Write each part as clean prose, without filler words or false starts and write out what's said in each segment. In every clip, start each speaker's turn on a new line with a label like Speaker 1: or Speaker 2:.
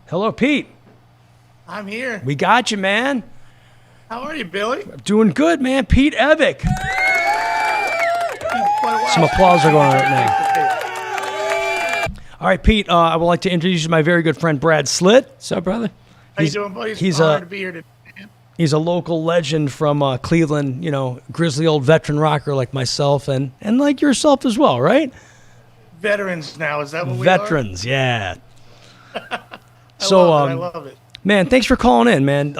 Speaker 1: Hello, Pete.
Speaker 2: I'm here.
Speaker 1: We got you, man.
Speaker 2: How are you, Billy?
Speaker 1: Doing good, man. Pete Evick.
Speaker 2: Quite a while.
Speaker 1: Some applause are going on right now. All right, Pete, I would like to introduce you to my very good friend, Brad Slitt.
Speaker 3: What's up, brother?
Speaker 2: How you doing, buddy? It's
Speaker 1: he's
Speaker 2: an honor to be here today, man.
Speaker 1: He's a local legend from Cleveland, you know, grizzly old veteran rocker like myself and like yourself as well, right?
Speaker 2: Veterans now, is that what we
Speaker 1: Veterans, yeah.
Speaker 2: I love it.
Speaker 1: Man, thanks for calling in, man.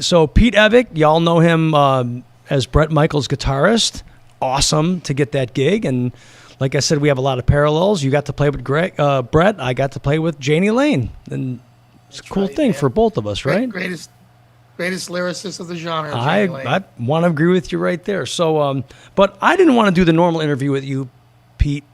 Speaker 1: So Pete Evick, y'all know him as Bret Michaels guitarist. Awesome to get that gig. And like I said, we have a lot of parallels. You got to play with Bret. I got to play with Janie Lane. And it's a cool thing for both of us, right?
Speaker 2: Greatest lyricist of the genre.
Speaker 1: I want to agree with you right there. So, but I didn't want to do the normal interview with you, Pete,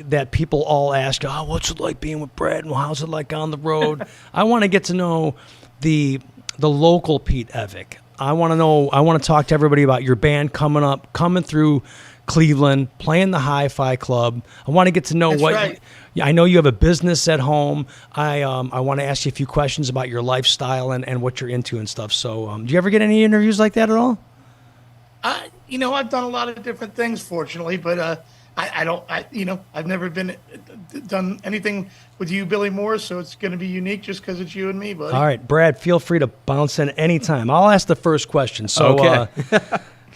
Speaker 1: that people all ask, oh, what's it like being with Brad? And how's it like on the road? I want to get to know the local Pete Evick. I want to talk to everybody about your band coming through Cleveland, playing the Hi-Fi Club. I want to get to know I know you have a business at home. I want to ask you a few questions about your lifestyle and what you're into and stuff. So do you ever get any interviews like that at all?
Speaker 2: I've done a lot of different things, fortunately, but I've never done anything with you, Billy Moore, so it's going to be unique just because it's you and me, buddy.
Speaker 1: All right, Brad, feel free to bounce in anytime. I'll ask the first question. So,
Speaker 3: okay.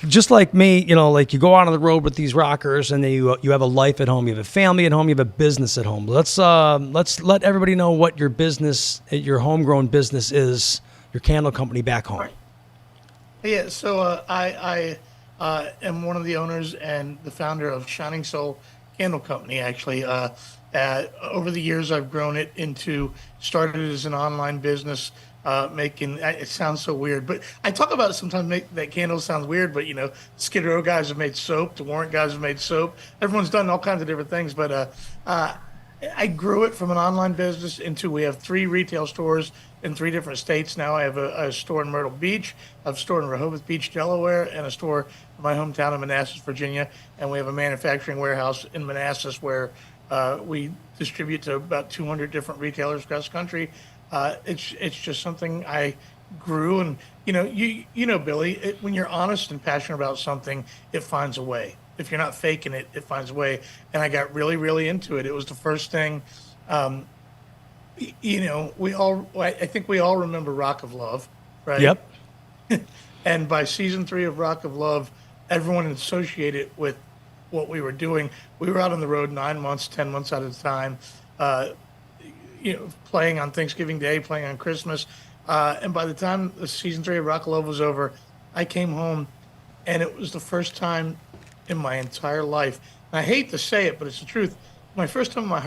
Speaker 1: Just like me, you know, like you go out on the road with these rockers, and then you have a life at home, you have a family at home, you have a business at home. Let's let everybody know what your business, your homegrown business is, your candle company back home.
Speaker 2: Right. Yeah, so I am one of the owners and the founder of Shining Soul Candle Company. Actually, over the years, I've grown it started as an online business. It sounds so weird, but I talk about it sometimes. That candles sounds weird, but Skid Row guys have made soap, the Warrant guys have made soap. Everyone's done all kinds of different things, but I grew it from an online business we have 3 retail stores in 3 different states now. I have a store in Myrtle Beach, I have a store in Rehoboth Beach, Delaware, and a store in my hometown of Manassas, Virginia, and we have a manufacturing warehouse in Manassas where we distribute to about 200 different retailers across the country. It's just something I grew, and Billy, when you're honest and passionate about something, it finds a way. If you're not faking it, it finds a way. And I got really, really into it. It was the first thing. I think we all remember Rock of Love, right?
Speaker 1: Yep.
Speaker 2: And by season 3 of Rock of Love, everyone associated with what we were doing. We were out on the road 9 months, 10 months at a time. Playing on Thanksgiving Day, playing on Christmas. And by the time the season 3 of Rock of Love was over, I came home, and it was the first time in my entire life, and I hate to say it, but it's the truth, my first time in my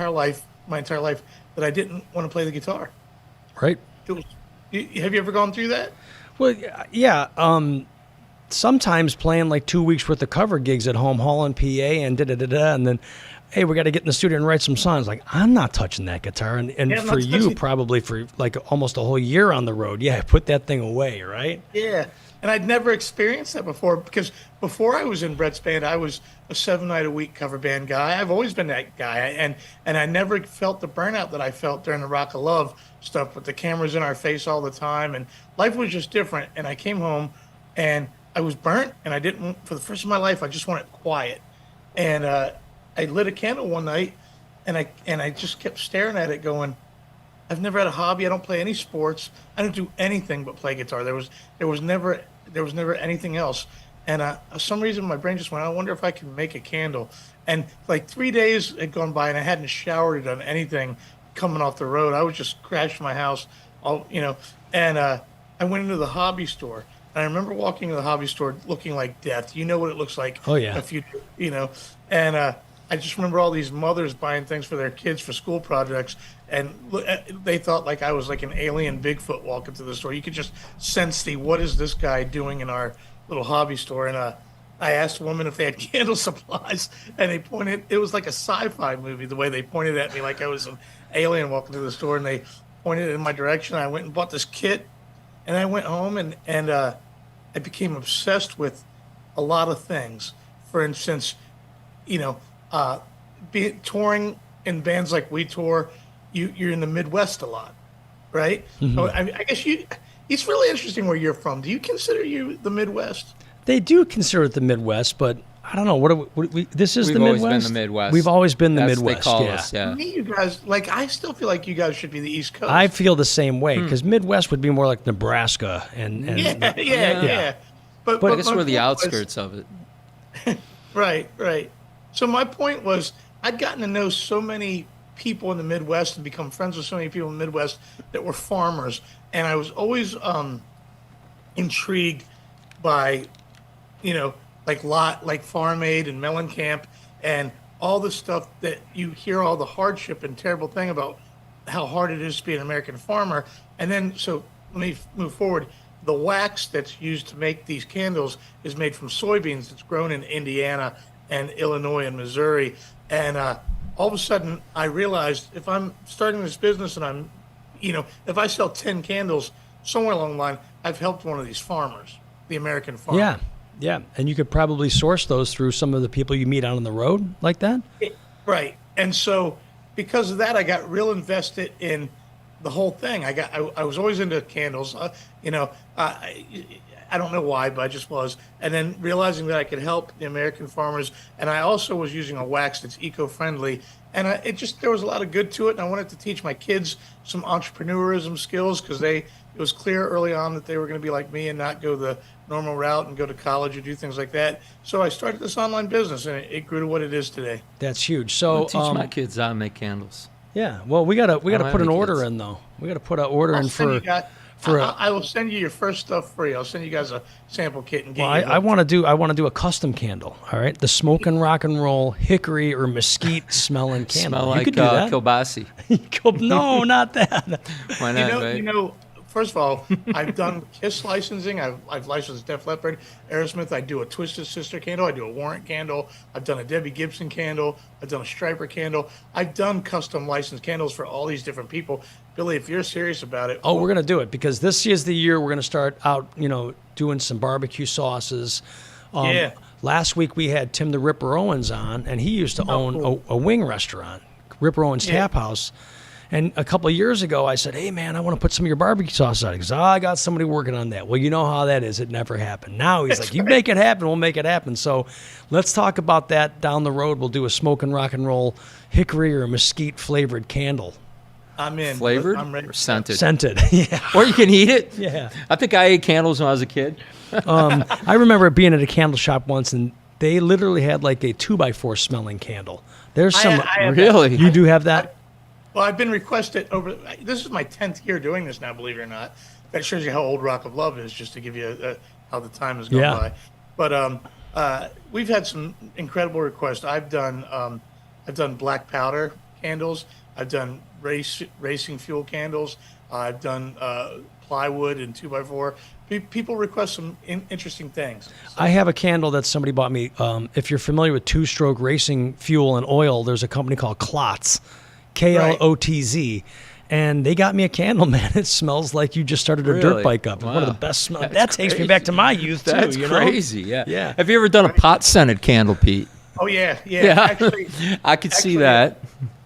Speaker 2: entire life that I didn't want to play the guitar.
Speaker 1: Right.
Speaker 2: Have you ever gone through that?
Speaker 1: Well, yeah. Sometimes playing like 2 weeks worth of cover gigs at home, hauling PA and and then, hey, we got to get in the studio and write some songs. Like, I'm not touching that guitar. And for you, probably for like almost a whole year on the road, put that thing away, right?
Speaker 2: Yeah. And I'd never experienced that before, because before I was in Bret's band, I was a 7-night-a-week cover band guy. I've always been that guy. And I never felt the burnout that I felt during the Rock of Love stuff with the cameras in our face all the time. And life was just different. And I came home and I was burnt, and for the first time in my life, I just wanted quiet. And I lit a candle one night, and I just kept staring at it going, I've never had a hobby. I don't play any sports. I don't do anything but play guitar. There was never anything else. And for some reason, my brain just went, I wonder if I can make a candle. And like 3 days had gone by, and I hadn't showered or done anything coming off the road. I was just crashed my house, and I went into the hobby store. And I remember walking into the hobby store looking like death. You know what it looks like.
Speaker 1: Oh, yeah.
Speaker 2: And I just remember all these mothers buying things for their kids for school projects, and they thought like I was like an alien Bigfoot walking through the store. You could just sense what is this guy doing in our little hobby store? And I asked a woman if they had candle supplies, and they pointed. It was like a sci-fi movie the way they pointed at me, like I was an alien walking through the store, and they pointed in my direction. I went and bought this kit, and I went home and I became obsessed with a lot of things. For instance, touring in bands like we tour, you're in the Midwest a lot, right? So I guess it's really interesting where you're from. Do you consider you the Midwest?
Speaker 1: They do consider it the Midwest, but I don't know. This is
Speaker 3: We've
Speaker 1: the
Speaker 3: always
Speaker 1: Midwest?
Speaker 3: been the Midwest.
Speaker 1: We've always been the
Speaker 3: That's what
Speaker 1: Midwest,
Speaker 3: they call
Speaker 1: yeah.
Speaker 3: us,
Speaker 2: To
Speaker 3: yeah.
Speaker 2: me, you guys, like, I still feel like you guys should be the East Coast.
Speaker 1: I feel the same way because Midwest would be more like Nebraska and
Speaker 2: yeah. But
Speaker 3: I guess
Speaker 2: my
Speaker 3: we're the
Speaker 2: point was-
Speaker 3: outskirts of it.
Speaker 2: Right. So my point was, I'd gotten to know so many people in the Midwest and become friends with so many people in the Midwest that were farmers, and I was always intrigued by, like Farm Aid and Mellencamp and all the stuff that you hear, all the hardship and terrible thing about how hard it is to be an American farmer. And then, so let me move forward. The wax that's used to make these candles is made from soybeans. It's grown in Indiana and Illinois and Missouri. And all of a sudden, I realized if I'm starting this business and I'm, if I sell 10 candles, somewhere along the line, I've helped one of these farmers, the American farmer.
Speaker 1: Yeah. And you could probably source those through some of the people you meet out on the road like that.
Speaker 2: Right. And so because of that, I got real invested in the whole thing. I was always into candles. I don't know why, but I just was. And then realizing that I could help the American farmers. And I also was using a wax that's eco-friendly. And there was a lot of good to it. And I wanted to teach my kids some entrepreneurism skills because it was clear early on that they were going to be like me and not go the normal route and go to college or do things like that. So I started this online business and it grew to what it is today.
Speaker 1: That's huge.
Speaker 3: I'll
Speaker 1: So
Speaker 3: teach my kids how to make candles.
Speaker 1: yeah, well, we gotta
Speaker 3: don't
Speaker 1: put
Speaker 3: have
Speaker 1: an
Speaker 3: any
Speaker 1: order
Speaker 3: kids.
Speaker 1: in though. We gotta put an order in
Speaker 2: I will send you your first stuff free. I'll send you guys a sample kit and get
Speaker 1: Well,
Speaker 2: you.
Speaker 1: I want to do a custom candle. All right, the smoking rock and roll hickory or mesquite smelling candle.
Speaker 3: Smell
Speaker 1: You
Speaker 3: like
Speaker 1: could do that.
Speaker 3: kielbasi.
Speaker 1: No, not that.
Speaker 3: Why not, babe?
Speaker 2: First of all, I've done Kiss licensing. I've licensed Def Leppard, Aerosmith. I do a Twisted Sister candle. I do a Warrant candle. I've done a Debbie Gibson candle. I've done a Striper candle. I've done custom licensed candles for all these different people. Billy, if you're serious about it,
Speaker 1: Oh, we're gonna do it because this is the year we're gonna start out. Doing some barbecue sauces.
Speaker 2: Yeah.
Speaker 1: Last week we had Tim the Ripper Owens on, and he used to own
Speaker 2: cool.
Speaker 1: a wing restaurant, Ripper Owens
Speaker 2: Yeah.
Speaker 1: Tap House. And a couple of years ago, I said, "Hey, man, I want to put some of your barbecue sauce out." He goes, I got somebody working on that. Well, you know how that is. It never happened. Now he's like, "You make it happen, we'll make it happen." So let's talk about that down the road. We'll do a smoking rock and roll hickory or mesquite flavored candle.
Speaker 2: I'm in.
Speaker 3: Flavored
Speaker 2: I'm ready.
Speaker 3: or scented?
Speaker 1: Scented. Yeah.
Speaker 3: Or you can eat it.
Speaker 1: Yeah.
Speaker 3: I think I ate candles when I was a kid.
Speaker 1: I remember being at a candle shop once, and they literally had like a 2x4 smelling candle. There's some.
Speaker 2: I have
Speaker 3: Really?
Speaker 1: You do have that?
Speaker 2: Well, I've been requested over. This is my 10th year doing this now, believe it or not. That shows you how old Rock of Love is, just to give you how the time has gone
Speaker 1: Yeah.
Speaker 2: by. But we've had some incredible requests. I've done black powder candles. I've done racing fuel candles. I've done plywood and 2x4. People request some interesting things.
Speaker 1: I have a candle that somebody bought me. If you're familiar with two-stroke racing fuel and oil, there's a company called Klotz, Klotz, and they got me a candle, man. It smells like you just started a dirt
Speaker 3: Really?
Speaker 1: bike up. It's one of the
Speaker 3: Wow.
Speaker 1: best smells.
Speaker 3: That's
Speaker 1: That takes me back to my youth, too.
Speaker 3: That's
Speaker 1: you know?
Speaker 3: crazy. Yeah.
Speaker 1: Yeah.
Speaker 3: Have you ever done a pot scented candle, Pete?
Speaker 2: Oh yeah.
Speaker 3: Yeah.
Speaker 2: Actually,
Speaker 3: I could see
Speaker 2: actually,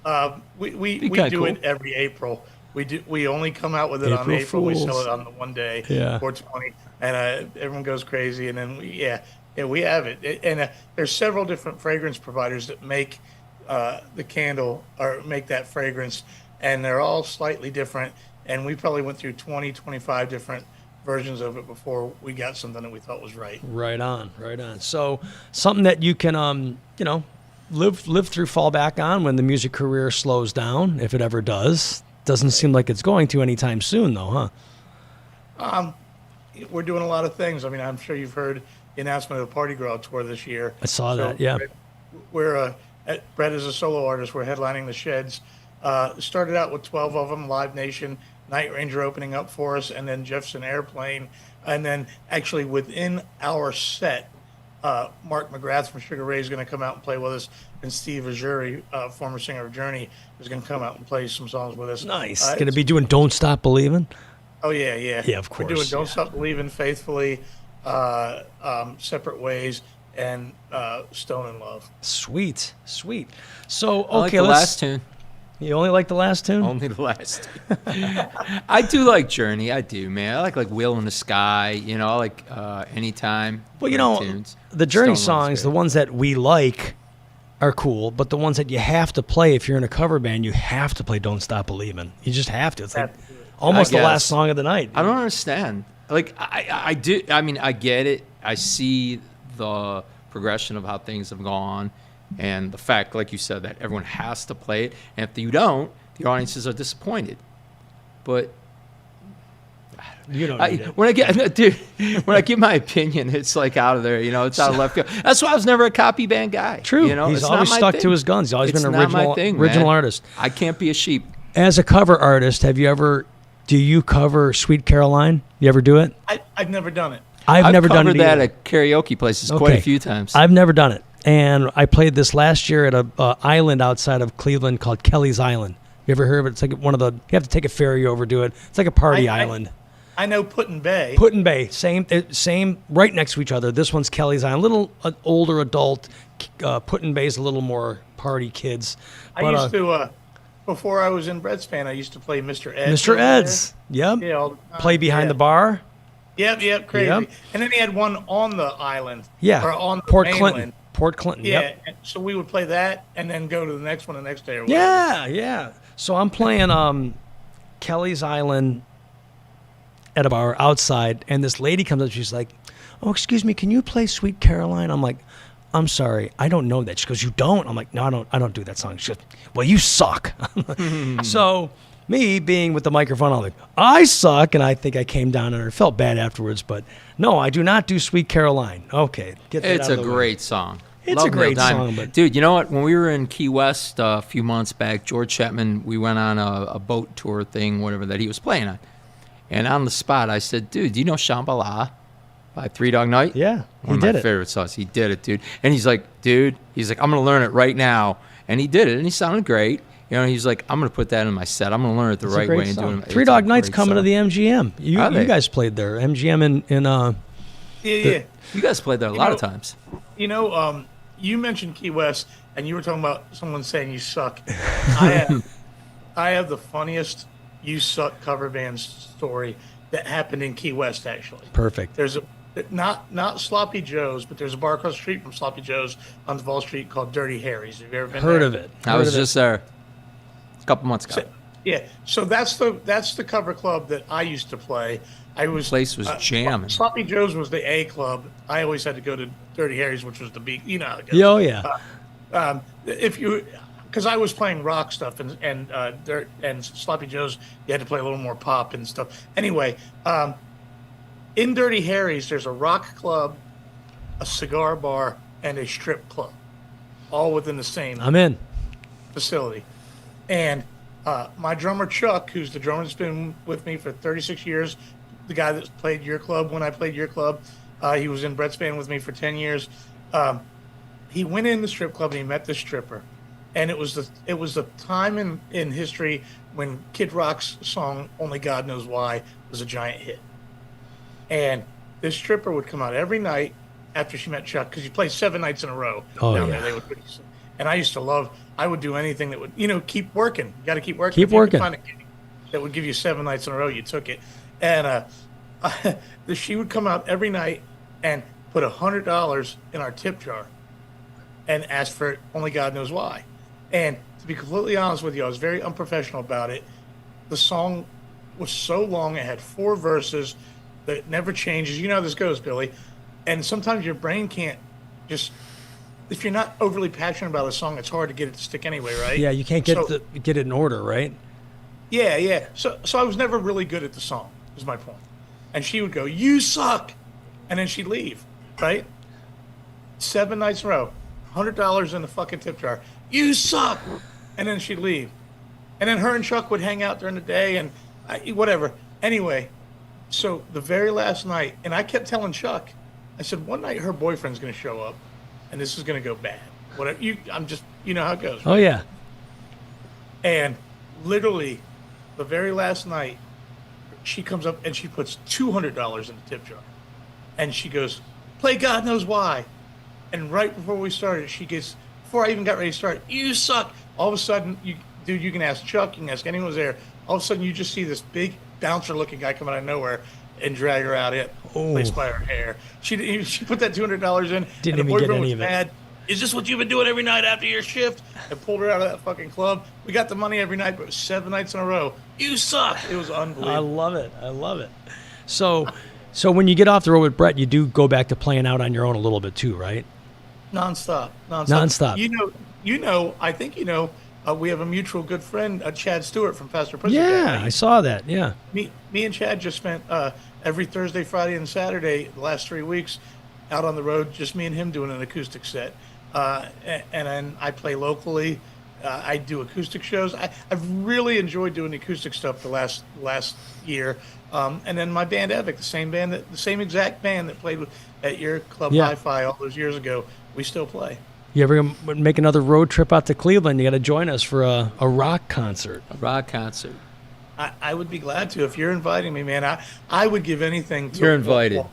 Speaker 3: that.
Speaker 2: we
Speaker 3: kinda
Speaker 2: do
Speaker 3: cool.
Speaker 2: it every April. We only come out with it on
Speaker 1: April
Speaker 2: April. We sell
Speaker 1: Fools.
Speaker 2: it on the one day,
Speaker 1: Yeah.
Speaker 2: 420, and everyone goes crazy. And then we have it. And there's several different fragrance providers that make the candle or make that fragrance, and they're all slightly different. And we probably went through 20, 25 different versions of it before we got something that we thought was right.
Speaker 1: Right on. So something that you can, live through, fall back on when the music career slows down, if it ever does. Doesn't seem like it's going to anytime soon, though, huh?
Speaker 2: We're doing a lot of things. I mean, I'm sure you've heard the announcement of the Party Girl tour this year.
Speaker 1: I saw that, yeah.
Speaker 2: We're Brett is a solo artist. We're headlining the Sheds. Started out with 12 of them, Live Nation, Night Ranger opening up for us, and then Jefferson Airplane. And then actually within our set, Mark McGrath from Sugar Ray is going to come out and play with us, and Steve Azuri, former singer of Journey, is going to come out and play some songs with us.
Speaker 1: Nice. Going to be doing Don't Stop Believing?
Speaker 2: Oh yeah.
Speaker 1: Yeah, of
Speaker 2: We're doing
Speaker 1: course,
Speaker 2: Don't
Speaker 1: yeah.
Speaker 2: Stop Believing, Faithfully, Separate Ways, and Stone in Love.
Speaker 1: Sweet. So,
Speaker 3: I like
Speaker 1: okay,
Speaker 3: the
Speaker 1: let's...
Speaker 3: last tune.
Speaker 1: You only like the last tune?
Speaker 3: Only the last. I do like Journey. I do, man. I like Wheel in the Sky. You know, I like Anytime.
Speaker 1: Well, you
Speaker 3: great
Speaker 1: know,
Speaker 3: tunes.
Speaker 1: the Journey
Speaker 3: Stone One's
Speaker 1: songs,
Speaker 3: great.
Speaker 1: the ones that we like, are cool. But the ones that you have to play if you're in a cover band, you have to play "Don't Stop Believin'." You just have to. It's like almost the
Speaker 3: guess.
Speaker 1: last song of the night.
Speaker 3: I don't understand. Like, I do. I mean, I get it. I see the progression of how things have gone, and the fact, like you said, that everyone has to play it. And if you don't, the audiences are disappointed. But
Speaker 1: You don't need it.
Speaker 3: when I get, dude, when I give my opinion, it's like out of there. You know, it's out of left field. That's why I was never a copy band guy.
Speaker 1: True.
Speaker 3: You know,
Speaker 1: He's
Speaker 3: it's not
Speaker 1: always
Speaker 3: my
Speaker 1: stuck
Speaker 3: thing.
Speaker 1: to his guns. He's always
Speaker 3: It's
Speaker 1: been an
Speaker 3: not my
Speaker 1: original,
Speaker 3: thing,
Speaker 1: original
Speaker 3: man.
Speaker 1: artist.
Speaker 3: I can't be a sheep.
Speaker 1: As a cover artist, do you cover Sweet Caroline? You ever do it?
Speaker 2: I've never done it.
Speaker 1: I've never done it
Speaker 3: covered that
Speaker 1: either.
Speaker 3: at karaoke places quite a few times.
Speaker 1: I've never done it. And I played this last year at a island outside of Cleveland called Kelly's Island. You ever heard of it? It's like you have to take a ferry over to it. It's like a party island.
Speaker 2: I know Put-in Bay.
Speaker 1: Put-in Bay, same, right next to each other. This one's Kelly's Island, little older adult. Put-in Bay's a little more party kids.
Speaker 2: I used to, before I was in Bret's band, I used to play Mr. Ed's.
Speaker 1: Mr. Ed's, yep.
Speaker 2: Yeah, all the time.
Speaker 1: Play behind the bar.
Speaker 2: Yep, crazy.
Speaker 1: Yep.
Speaker 2: And then he had one on the island.
Speaker 1: Yeah,
Speaker 2: Or on the
Speaker 1: Port
Speaker 2: mainland.
Speaker 1: Clinton. Port Clinton,
Speaker 2: Yeah,
Speaker 1: yep.
Speaker 2: and so we would play that and then go to the next one the next day or whatever.
Speaker 1: Yeah. So I'm playing Kelly's Island at a bar outside, and this lady comes up. She's like, "Oh, excuse me, can you play Sweet Caroline?" I'm like, "I'm sorry, I don't know that." She goes, "You don't?" I'm like, "No, I don't do that song." She goes, "Well, you suck." So me being with the microphone, I'm like, "I suck," and I think I came down on her. Felt bad afterwards, but no, I do not do Sweet Caroline. Okay, get that
Speaker 3: It's
Speaker 1: out
Speaker 3: a
Speaker 1: of the way.
Speaker 3: great song.
Speaker 1: It's
Speaker 3: Love
Speaker 1: a great
Speaker 3: Neil Diamond.
Speaker 1: song, but
Speaker 3: Dude, you know what? When we were in Key West a few months back, George Chapman, we went on a boat tour thing, whatever, that he was playing on. And on the spot, I said, "Dude, do you know Shambhala by Three Dog Night?"
Speaker 1: yeah,
Speaker 3: One
Speaker 1: he
Speaker 3: of my
Speaker 1: did it.
Speaker 3: favorite songs. He did it, dude. And he's like, "I'm going to learn it right now." And he did it, and he sounded great. You know, he's like, "I'm going to put that in my set. I'm going to learn it the
Speaker 1: It's a
Speaker 3: right
Speaker 1: great
Speaker 3: way and do
Speaker 1: song.
Speaker 3: it."
Speaker 1: Three Dog Night's coming to the MGM. You
Speaker 3: Are they?
Speaker 1: guys played there. MGM in
Speaker 2: Yeah.
Speaker 3: You guys played there a lot of times.
Speaker 2: You know, you mentioned Key West, and you were talking about someone saying you suck. I have the funniest "You Suck" cover band story that happened in Key West. Actually,
Speaker 1: perfect.
Speaker 2: there's not Sloppy Joe's, but there's a bar across the street from Sloppy Joe's on Duval Street called Dirty Harry's. Have you ever been
Speaker 1: Heard
Speaker 2: there?
Speaker 1: of it?
Speaker 3: I was just there a couple months ago.
Speaker 2: Yeah, so that's the cover club that I used to play.
Speaker 3: Place was jamming.
Speaker 2: Sloppy Joe's was the A club. I always had to go to Dirty Harry's, which was the B. You know how it goes.
Speaker 1: Oh yeah.
Speaker 2: Because I was playing rock stuff and Sloppy Joe's, you had to play a little more pop and stuff. Anyway, in Dirty Harry's, there's a rock club, a cigar bar, and a strip club, all within the same
Speaker 1: I'm in.
Speaker 2: facility. And my drummer Chuck, who's the drummer that's been with me for 36 years, the guy that played your club when I played your club, he was in Bret's band with me for 10 years. He went in the strip club and he met this stripper, and it was the time in history when Kid Rock's song "Only God Knows Why" was a giant hit. And this stripper would come out every night after she met Chuck, because he played 7 nights in a row down there. They would, and I used to love. I would do anything that would, keep working. You got to keep working.
Speaker 1: Keep
Speaker 2: If you could
Speaker 1: working.
Speaker 2: find a gig that would give you 7 nights in a row, you took it. And she would come out every night and put $100 in our tip jar and ask for it. Only God knows why. And to be completely honest with you, I was very unprofessional about it. The song was so long; it had 4 verses that never changes. You know how this goes, Billy. And sometimes your brain can't just. If you're not overly passionate about a song, it's hard to get it to stick anyway, right?
Speaker 1: Yeah, you can't get it in order, right?
Speaker 2: Yeah. So I was never really good at the song, is my point. And she would go, "You suck," and then she'd leave, right? 7 nights in a row, $100 in the fucking tip jar. "You suck," and then she'd leave. And then her and Chuck would hang out during the day and whatever. Anyway, so the very last night, and I kept telling Chuck, I said, one night her boyfriend's going to show up, and this is going to go bad. Whatever. You know how it goes.
Speaker 1: Oh yeah.
Speaker 2: And literally, the very last night, she comes up and she puts $200 in the tip jar. And she goes, "Play God Knows Why." And right before we started, before I even got ready to start, "You suck." All of a sudden, dude, you can ask Chuck, you can ask anyone who's there. All of a sudden, you just see this big bouncer-looking guy come out of nowhere and drag her out it, placed by her hair. She put that $200 in,
Speaker 1: Didn't
Speaker 2: and the
Speaker 1: even get
Speaker 2: boyfriend
Speaker 1: any
Speaker 2: was
Speaker 1: of it.
Speaker 2: mad. Is this what you've been doing every night after your shift? And pulled her out of that fucking club. We got the money every night, but it was 7 nights in a row. You suck. It was unbelievable.
Speaker 1: I love it. I love it. So when you get off the road with Bret, you do go back to playing out on your own a little bit too, right?
Speaker 2: Nonstop.
Speaker 1: Nonstop.
Speaker 2: I think we have a mutual good friend, Chad Stewart from Pastor Priscilla.
Speaker 1: Yeah, I saw that. Yeah.
Speaker 2: Me and Chad just spent every Thursday, Friday, and Saturday the last 3 weeks out on the road, just me and him doing an acoustic set. And then I play locally. I do acoustic shows. I've really enjoyed doing acoustic stuff the last year. And then my band Evick, the same exact band that played at your club Hi-Fi all those years ago, we still play.
Speaker 1: You ever make another road trip out to Cleveland? You got to join us for a rock concert.
Speaker 3: A rock concert.
Speaker 2: I would be glad to if you're inviting me, man. I would give anything to.
Speaker 3: You're invited.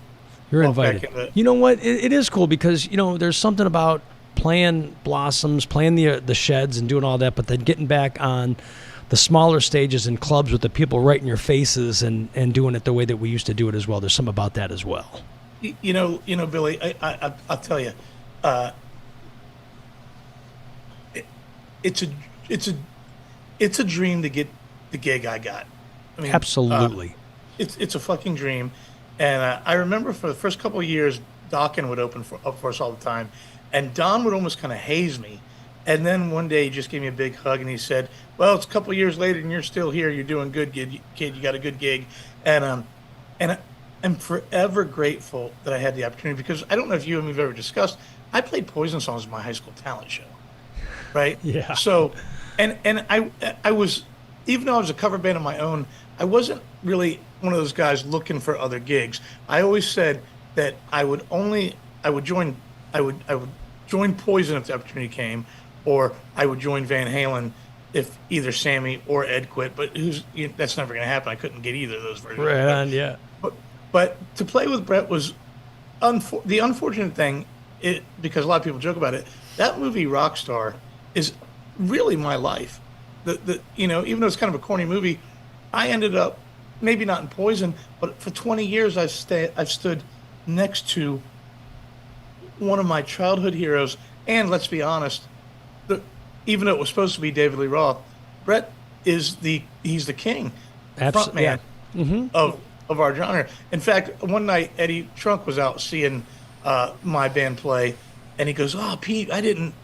Speaker 1: You're
Speaker 2: walk back
Speaker 1: invited.
Speaker 2: into-
Speaker 1: You know what? It is cool because there's something about playing Blossoms, playing the Sheds, and doing all that, but then getting back on the smaller stages in clubs with the people right in your faces and doing it the way that we used to do it as well. There's something about that as well.
Speaker 2: You know, Billy. I'll tell you. It's a dream to get the gig I got. I mean,
Speaker 1: Absolutely.
Speaker 2: It's a fucking dream, and I remember for the first couple of years, Dawkins would open up for us all the time, and Don would almost kind of haze me, and then one day he just gave me a big hug and he said, "Well, it's a couple of years later and you're still here. You're doing good, kid. You got a good gig," and I'm forever grateful that I had the opportunity because I don't know if you and me have ever discussed. I played Poison songs in my high school talent show. Right.
Speaker 1: Yeah.
Speaker 2: So, and I was, even though I was a cover band of my own, I wasn't really one of those guys looking for other gigs. I always said that I would join Poison if the opportunity came, or I would join Van Halen if either Sammy or Ed quit. But that's never going to happen. I couldn't get either of those versions.
Speaker 1: Right on, yeah.
Speaker 2: But to play with Bret was the unfortunate thing. Because a lot of people joke about it. That movie Rockstar is really my life. Even though it's kind of a corny movie, I ended up maybe not in Poison, but for 20 years I've stood next to one of my childhood heroes. And let's be honest, even though it was supposed to be David Lee Roth, Bret he's the king, frontman
Speaker 1: Yeah. Mm-hmm.
Speaker 2: of our genre. In fact, one night Eddie Trunk was out seeing my band play, and he goes, "Oh, Pete, I didn't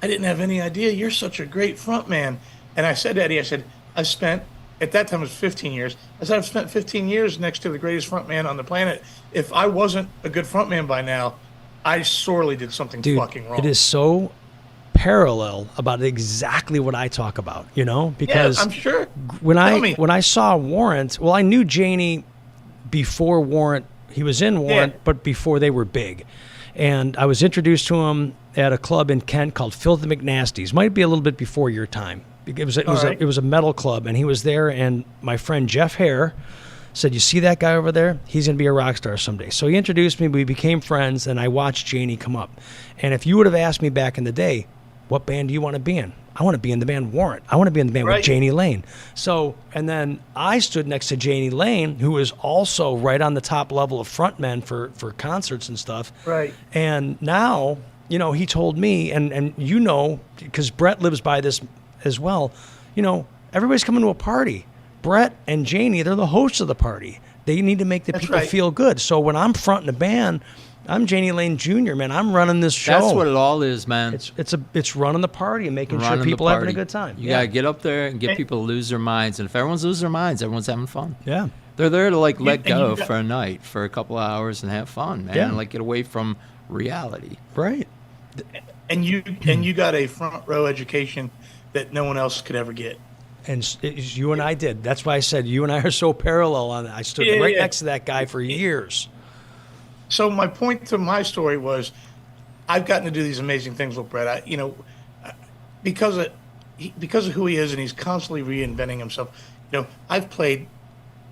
Speaker 2: have any idea you're such a great frontman." And I said to Eddie, I've spent, at that time it was 15 years. I said, I've spent 15 years next to the greatest frontman on the planet. If I wasn't a good frontman by now, I sorely did something fucking wrong.
Speaker 1: It is so parallel about exactly what I talk about, because
Speaker 2: yeah, I'm sure.
Speaker 1: when
Speaker 2: Tell me.
Speaker 1: I saw Warrant, well, I knew Janie before Warrant. He was in Warrant, but before they were big. And I was introduced to him at a club in Kent called Filthy McNasty's. Might be a little bit before your time. It was a metal club, and he was there. And my friend Jeff Hare said, "You see that guy over there? He's gonna be a rock star someday." So he introduced me. We became friends, and I watched Janie come up. And if you would have asked me back in the day, what band do you want to be in? I want to be in the band Warrant. I want to be in the band with Janie Lane. So, and then I stood next to Janie Lane, who is also right on the top level of frontmen for concerts and stuff.
Speaker 2: Right.
Speaker 1: And now, he told me, and because Bret lives by this as well, everybody's coming to a party. Bret and Janie, they're the hosts of the party. They need to make the people feel good. So when I'm fronting a band, I'm Janie Lane Jr., man. I'm running this show.
Speaker 3: That's what it all is, man.
Speaker 1: It's running the party and making sure people are having a good time.
Speaker 3: You gotta get up there and get people to lose their minds. And if everyone's losing their minds, everyone's having fun.
Speaker 1: Yeah.
Speaker 3: They're there to let go for a night, for a couple of hours, and have fun, man.
Speaker 1: Yeah.
Speaker 3: And get away from reality.
Speaker 1: Right.
Speaker 2: And you got a front row education that no one else could ever get.
Speaker 1: And you and I did. That's why I said you and I are so parallel on that. I stood next to that guy for years.
Speaker 2: So my point to my story was, I've gotten to do these amazing things with Bret. Because of who he is, and he's constantly reinventing himself. I've played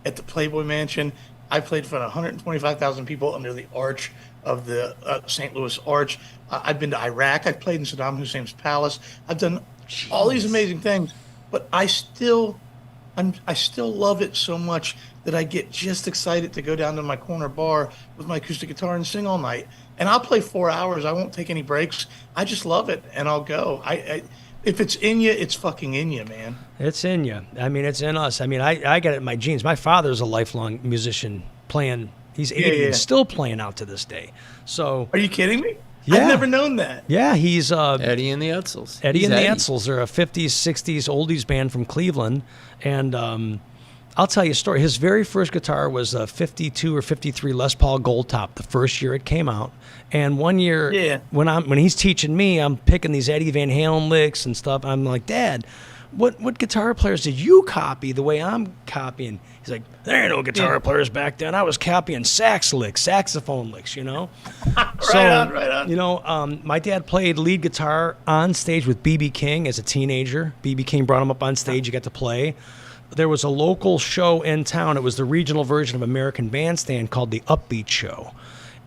Speaker 2: at the Playboy Mansion. I played in front of 125,000 people under the arch of the St. Louis Arch. I've been to Iraq. I've played in Saddam Hussein's palace. I've done all these amazing things. but I still love it so much that I get just excited to go down to my corner bar with my acoustic guitar and sing all night. And I'll play 4 hours. I won't take any breaks. I just love it, and I'll go. If it's in you, it's fucking in you, man.
Speaker 1: It's in you. I mean, it's in us. I mean, I got it in my genes. My father's a lifelong musician playing. He's 80 and still playing out to this day. So,
Speaker 2: are you kidding me?
Speaker 1: Yeah.
Speaker 2: I've never known that.
Speaker 1: Yeah, he's
Speaker 3: Eddie and the Edsels.
Speaker 1: Eddie and the Edsels are a 50s, 60s oldies band from Cleveland. And I'll tell you a story. His very first guitar was a 52 or 53 Les Paul Gold Top, the first year it came out. And one year, when he's teaching me, I'm picking these Eddie Van Halen licks and stuff. I'm like, Dad, what guitar players did you copy the way I'm copying? He's like, there ain't no guitar players back then. I was copying saxophone licks, you know?
Speaker 2: Right on.
Speaker 1: You know, my dad played lead guitar on stage with B.B. King as a teenager. B.B. King brought him up on stage. He got to play. There was a local show in town. It was the regional version of American Bandstand called the Upbeat Show.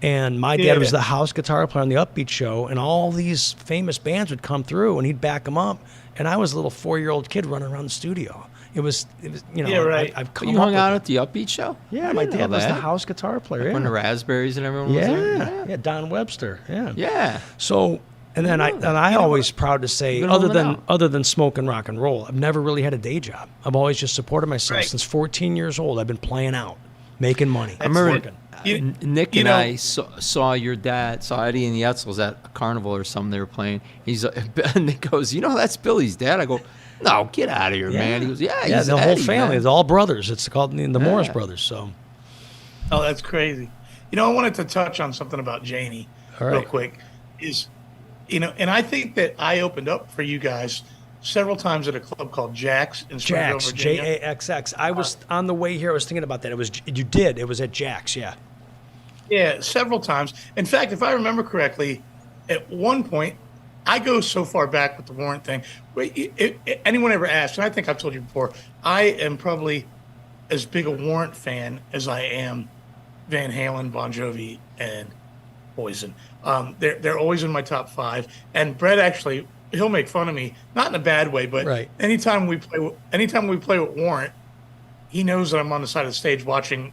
Speaker 1: And my dad was the house guitar player on the Upbeat Show, and all these famous bands would come through, and he'd back them up. And I was a little 4-year-old kid running around the studio. It was you know.
Speaker 2: Yeah, right.
Speaker 1: I've come
Speaker 3: You
Speaker 1: up
Speaker 3: hung out
Speaker 1: with
Speaker 3: at the Upbeat show?
Speaker 1: Yeah, my dad was the house guitar player.
Speaker 3: When the Raspberries and everyone was there?
Speaker 1: Yeah, Don Webster. Yeah.
Speaker 3: Yeah.
Speaker 1: So, and then I always proud to say,
Speaker 3: been
Speaker 1: other
Speaker 3: holding
Speaker 1: than smoking rock and roll, I've never really had a day job. I've always just supported myself since 14 years old. I've been playing out, making money.
Speaker 3: I remember
Speaker 1: working.
Speaker 3: Nick and I saw your dad, saw Eddie and the Edsels at a carnival or something they were playing. Nick goes, you know, that's Billy's dad. I go, no, get out of here, man. He goes, yeah, he's
Speaker 1: the
Speaker 3: Eddie,
Speaker 1: whole family.
Speaker 3: man.
Speaker 1: It's all brothers. It's called the Morris Brothers. So,
Speaker 2: Oh, that's crazy. You know, I wanted to touch on something about Janie real quick. And I think that I opened up for you guys several times at a club called Jack's in Springfield, Virginia.
Speaker 1: Jaxx. I was on the way here. I was thinking about that. It was at Jack's. Yeah.
Speaker 2: Yeah, several times. In fact, if I remember correctly, at one point, I go so far back with the Warrant thing. Anyone ever asked, and I think I've told you before, I am probably as big a Warrant fan as I am Van Halen, Bon Jovi, and Poison. They're always in my top 5. And Brett actually, he'll make fun of me, not in a bad way, but anytime we play with Warrant, he knows that I'm on the side of the stage watching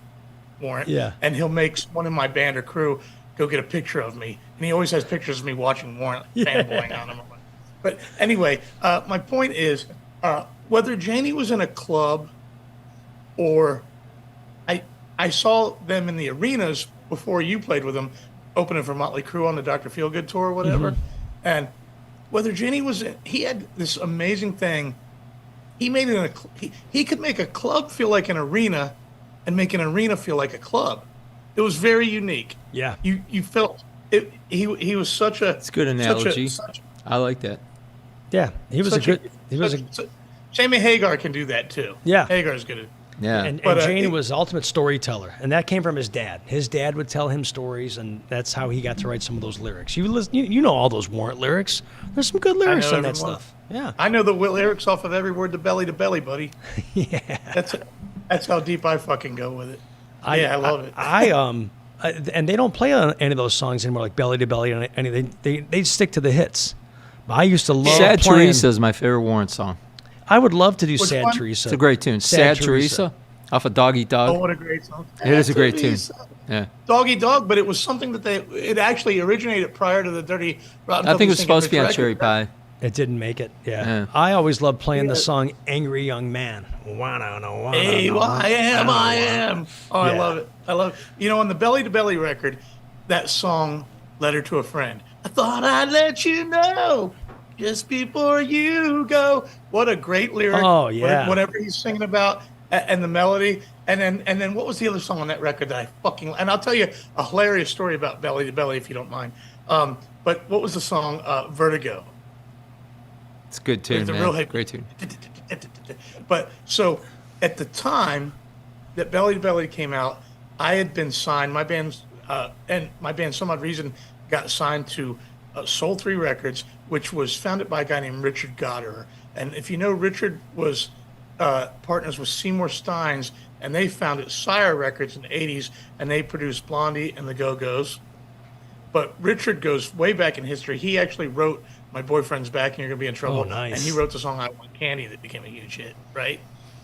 Speaker 2: Warrant.
Speaker 1: Yeah.
Speaker 2: And he'll make one of my band or crew go get a picture of me. And he always has pictures of me watching Warrant, fanboying on him. But anyway, my point is, whether Janie was in a club or I saw them in the arenas before you played with them, opening for Motley Crue on the Dr. Feelgood tour or whatever. And whether Janie was in, he had this amazing thing. He made it he could make a club feel like an arena and make an arena feel like a club. It was very unique.
Speaker 1: Yeah.
Speaker 2: You felt it. He was such a.
Speaker 3: It's a good analogy. I like that.
Speaker 1: Yeah, he was a good.
Speaker 2: Sammy Hagar can do that too.
Speaker 1: Yeah,
Speaker 2: Hagar's good at.
Speaker 3: Yeah,
Speaker 1: and Janie was ultimate storyteller, and that came from his dad. His dad would tell him stories, and that's how he got to write some of those lyrics. You know all those Warrant lyrics. There's some good lyrics in that stuff. Yeah,
Speaker 2: I know the lyrics off of every word to belly, buddy.
Speaker 1: Yeah,
Speaker 2: that's how deep I fucking go with it. I love it.
Speaker 1: And they don't play on any of those songs anymore, like Belly to Belly or anything. They stick to the hits. But I used to love
Speaker 3: Sad
Speaker 1: playing.
Speaker 3: Teresa is my favorite Warrant song.
Speaker 1: I would love to do
Speaker 2: Which
Speaker 1: Sad
Speaker 2: one?
Speaker 1: Teresa.
Speaker 3: It's a great tune. Sad Teresa off of Dog Eat Dog.
Speaker 2: Oh, what a great song.
Speaker 3: It is a great tune. Yeah.
Speaker 2: Dog Eat Dog, but it was something that it actually originated prior to the Dirty Rotten.
Speaker 3: I think it was supposed to be on Cherry Pie.
Speaker 1: It didn't make it. Yeah. I always loved playing the song "Angry Young Man."
Speaker 2: Hey, I am. Oh, I love it. I love it. You know, on the Belly to Belly record, that song "Letter to a Friend." I thought I'd let you know just before you go. What a great lyric.
Speaker 1: Oh yeah.
Speaker 2: Whatever he's singing about, and the melody, and then what was the other song on that record that I fucking? And I'll tell you a hilarious story about Belly to Belly if you don't mind. But what was the song? Vertigo.
Speaker 3: It's a good tune, man. Great tune.
Speaker 2: But so at the time that Belly to Belly came out, I had been signed. My band, some odd reason, got signed to Soul 3 Records, which was founded by a guy named Richard Goddard. And if you know, Richard was partners with Seymour Steins, and they founded Sire Records in the 80s, and they produced Blondie and the Go-Go's. But Richard goes way back in history. He actually wrote my boyfriend's back and you're gonna be in trouble.
Speaker 1: Oh, nice.
Speaker 2: And he wrote the song "I Want Candy" that became a huge hit. Right?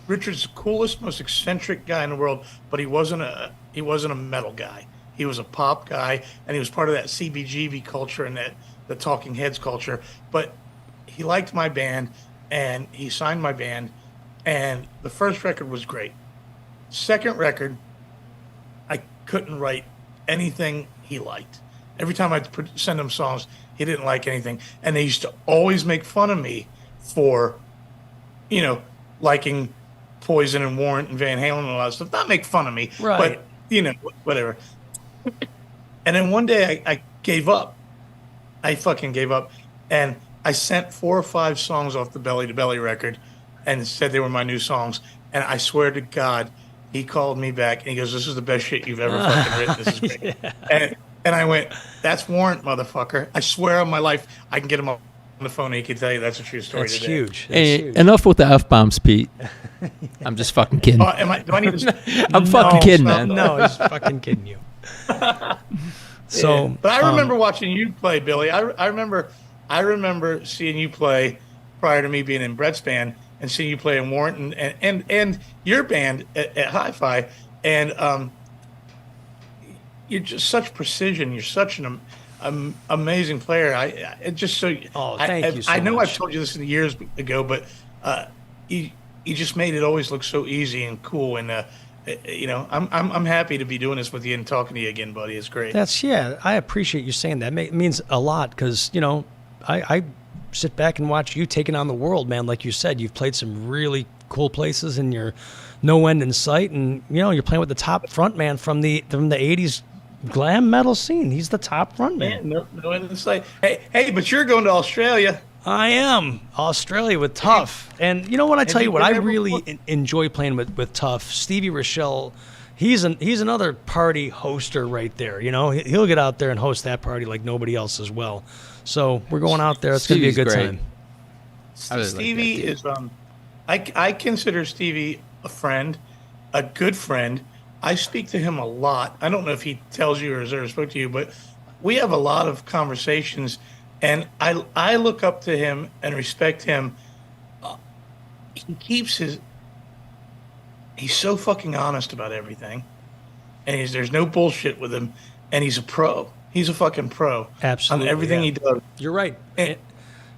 Speaker 2: Richard's the coolest, most eccentric guy in the world, but he wasn't a metal guy. He was a pop guy, and he was part of that CBGB culture and that the Talking Heads culture. But he liked my band, and he signed my band. And the first record was great. Second record, I couldn't write anything he liked. Every time I'd send him songs, he didn't like anything. And they used to always make fun of me for, liking Poison and Warrant and Van Halen and all that stuff. Not make fun of me,
Speaker 1: Right.
Speaker 2: but, whatever. And then one day I gave up. I fucking gave up. And I sent 4 or 5 songs off the Belly to Belly record and said they were my new songs. And I swear to God, he called me back and he goes, "This is the best shit you've ever fucking written. This is great." Yeah. And I went, "That's Warrant, motherfucker. I swear on my life, I can get him on the phone and he can tell you that's a true story
Speaker 1: That's
Speaker 2: today."
Speaker 1: huge. That's
Speaker 3: Hey,
Speaker 1: huge.
Speaker 3: enough with the F-bombs, Pete. I'm just fucking kidding.
Speaker 2: Do I need to?
Speaker 3: I'm fucking kidding,
Speaker 2: stop.
Speaker 3: man.
Speaker 1: No, he's fucking kidding you. So,
Speaker 2: Yeah. But I remember watching you play, Billy. I remember seeing you play prior to me being in Bret's band and seeing you play in Warrant and your band at Hi-Fi. And you're just such precision. You're such an amazing player. Thank
Speaker 1: you so
Speaker 2: I know
Speaker 1: much.
Speaker 2: I've told you this years ago, but you just made it always look so easy and cool. And I'm happy to be doing this with you and talking to you again, buddy. It's great.
Speaker 1: I appreciate you saying that. It means a lot because, I sit back and watch you taking on the world, man. Like you said, you've played some really cool places and you're no end in sight. And, you're playing with the top frontman from the 80s glam metal scene. He's the top frontman.
Speaker 2: Yeah, no end in sight. Hey, but you're going to Australia.
Speaker 1: I am. Australia with Tough. And you know what? I tell you what, I
Speaker 2: been there
Speaker 1: really
Speaker 2: before?
Speaker 1: enjoy playing with Tough. Stevie Rochelle, he's another party hoster right there. He'll get out there and host that party like nobody else as well. So we're going out there. It's going to be a
Speaker 3: Stevie's
Speaker 1: good
Speaker 3: great.
Speaker 1: time.
Speaker 3: I really like
Speaker 2: Stevie
Speaker 3: that dude.
Speaker 2: is I consider Stevie a friend, a good friend. I speak to him a lot. I don't know if he tells you or has ever spoke to you, but we have a lot of conversations, and I look up to him and respect him. He's so fucking honest about everything, and there's no bullshit with him, and he's a pro. He's a fucking pro.
Speaker 1: Absolutely,
Speaker 2: on everything
Speaker 1: yeah.
Speaker 2: he does.
Speaker 1: You're right.
Speaker 2: And-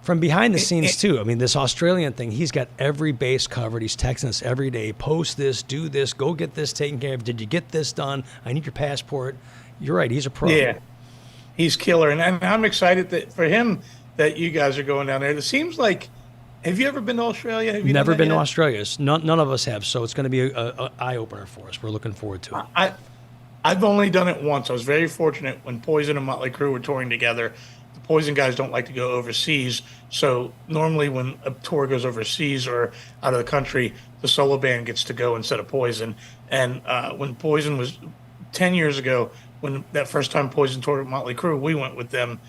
Speaker 1: From behind the scenes, too. I mean, this Australian thing, he's got every base covered. He's texting us every day. Post this, do this, go get this taken care of. Did you get this done? I need your passport. You're right. He's a pro.
Speaker 2: Yeah, he's killer, and I'm excited that for him that you guys are going down there. It seems like, have you ever been to Australia? Have you
Speaker 1: Never
Speaker 2: done that
Speaker 1: been to
Speaker 2: yet?
Speaker 1: Australia. None of us have, so it's going to be a eye-opener for us. We're looking forward to it.
Speaker 2: I've only done it once. I was very fortunate when Poison and Motley Crue were touring together. The Poison guys don't like to go overseas, so normally when a tour goes overseas or out of the country, the solo band gets to go instead of Poison. And when Poison was 10 years ago, when that first time Poison toured with Motley Crue, we went with them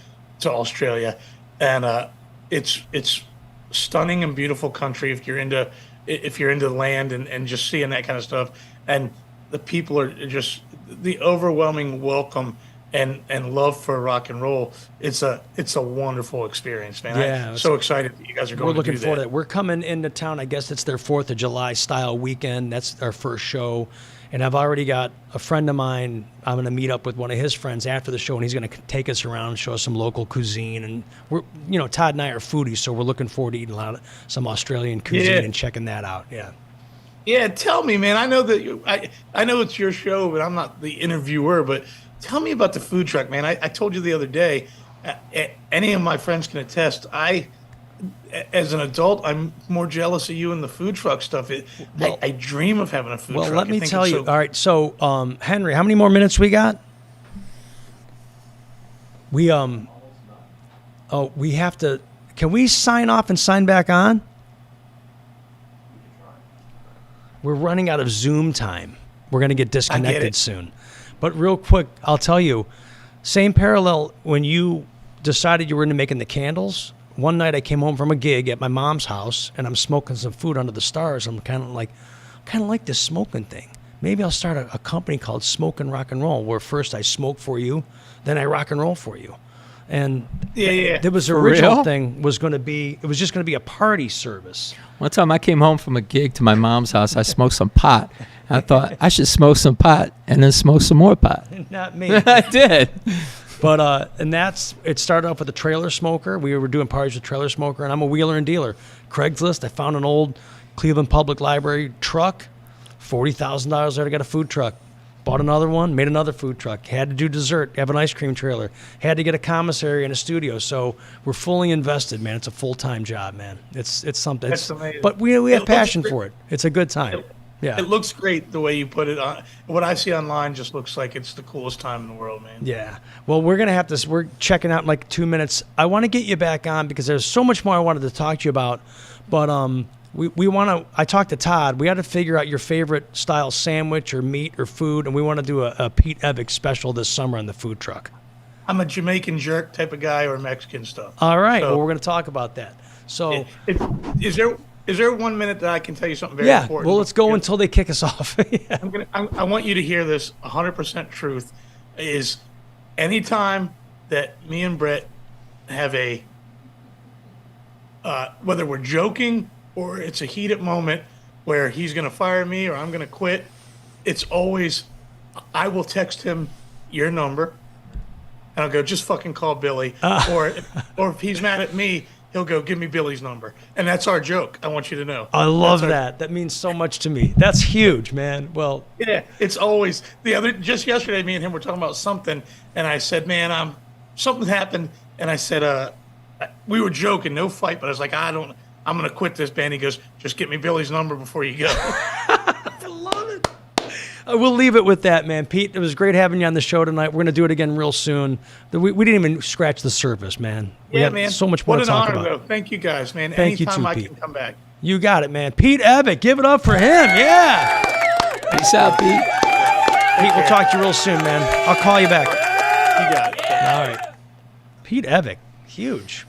Speaker 2: to Australia, and it's stunning and beautiful country if you're into the land and just seeing that kind of stuff. And the people are just the overwhelming welcome and love for rock and roll. It's a wonderful experience, man.
Speaker 1: Yeah,
Speaker 2: I'm so excited that you guys are going
Speaker 1: We're
Speaker 2: to
Speaker 1: looking
Speaker 2: do
Speaker 1: forward to
Speaker 2: that.
Speaker 1: it. We're coming into town. I guess it's their 4th of July style weekend. That's our first show. And I've already got a friend of mine. I'm going to meet up with one of his friends after the show, and he's going to take us around and show us some local cuisine. And we're, Todd and I are foodies, so we're looking forward to eating a lot of some Australian cuisine
Speaker 2: Yeah.
Speaker 1: and checking that out. Yeah.
Speaker 2: Yeah, tell me, man. I know that I know it's your show, but I'm not the interviewer. But tell me about the food truck, man. I told you the other day. Any of my friends can attest. As an adult, I'm more jealous of you and the food truck stuff. I dream of having a food
Speaker 1: Well,
Speaker 2: truck.
Speaker 1: let
Speaker 2: I
Speaker 1: me
Speaker 2: think
Speaker 1: tell
Speaker 2: it's
Speaker 1: you.
Speaker 2: so-
Speaker 1: All right, so Henry, how many more minutes we got? We we have to. Can we sign off and sign back on? We're running out of Zoom time. We're going to get disconnected
Speaker 2: it.
Speaker 1: soon. But real quick, I'll tell you, same parallel when you decided you were into making the candles. One night I came home from a gig at my mom's house and I'm smoking some food under the stars. I'm kind of like this smoking thing. Maybe I'll start a company called Smoke and Rock and Roll, where first I smoke for you, then I rock and roll for you. And
Speaker 2: Yeah.
Speaker 1: there was
Speaker 3: For
Speaker 1: original
Speaker 3: real?
Speaker 1: thing was going to be, it was just going to be a party service.
Speaker 3: One time I came home from a gig to my mom's house. I smoked some pot. I thought I should smoke some pot and then smoke some more pot.
Speaker 1: Not me.
Speaker 3: I did.
Speaker 1: But and it started off with a trailer smoker. We were doing parties with trailer smoker, and I'm a wheeler and dealer. Craigslist. I found an old Cleveland Public Library truck, $40,000 there to get a food truck. Bought another one, made another food truck. Had to do dessert, have an ice cream trailer. Had to get a commissary and a studio. So we're fully invested, man. It's a full-time job, man. It's something.
Speaker 2: That's amazing.
Speaker 1: But we have passion for it. It's a good time. Yeah.
Speaker 2: It looks great the way you put it on. What I see online just looks like it's the coolest time in the world, man.
Speaker 1: Yeah. Well, we're going to have to, we're checking out in like 2 minutes. I want to get you back on because there's so much more I wanted to talk to you about. But we want to, I talked to Todd. We got to figure out your favorite style sandwich or meat or food. And we want to do a Pete Evick special this summer on the food truck.
Speaker 2: I'm a Jamaican jerk type of guy or Mexican stuff.
Speaker 1: All right.
Speaker 2: So-
Speaker 1: Well, we're going to talk about that. So,
Speaker 2: Is there 1 minute that I can tell you something very
Speaker 1: yeah.
Speaker 2: important?
Speaker 1: Well, let's go until they kick us off. Yeah.
Speaker 2: I want you to hear this 100% truth. Is anytime that me and Brett have a whether we're joking or it's a heated moment where he's going to fire me or I'm going to quit, it's always I will text him your number and I'll go just fucking call Billy or if he's mad at me, he'll go give me Billy's number, and that's our joke. I want you to know.
Speaker 1: I love that. That means so much to me. That's huge, man. Well,
Speaker 2: Yeah, it's always just yesterday. Me and him were talking about something, and I said, "Man, something happened," and I said, "We were joking, no fight," but I was like, I'm gonna quit this band." He goes, "Just get me Billy's number before you go."
Speaker 1: I love it. We'll leave it with that, man. Pete, it was great having you on the show tonight. We're going to do it again real soon. We didn't even scratch the surface, man. We
Speaker 2: Yeah,
Speaker 1: had
Speaker 2: man.
Speaker 1: so much more
Speaker 2: What
Speaker 1: to
Speaker 2: an
Speaker 1: talk
Speaker 2: honor,
Speaker 1: about.
Speaker 2: though. Thank you, guys, man.
Speaker 1: Thank you
Speaker 2: Anytime
Speaker 1: too,
Speaker 2: I
Speaker 1: Pete.
Speaker 2: can come back.
Speaker 1: You got it, man. Pete Evick, give it up for him. Yeah.
Speaker 3: Peace out, Pete.
Speaker 1: Pete, we'll talk to you real soon, man. I'll call you back.
Speaker 2: You got it.
Speaker 1: All right. Pete Evick, huge.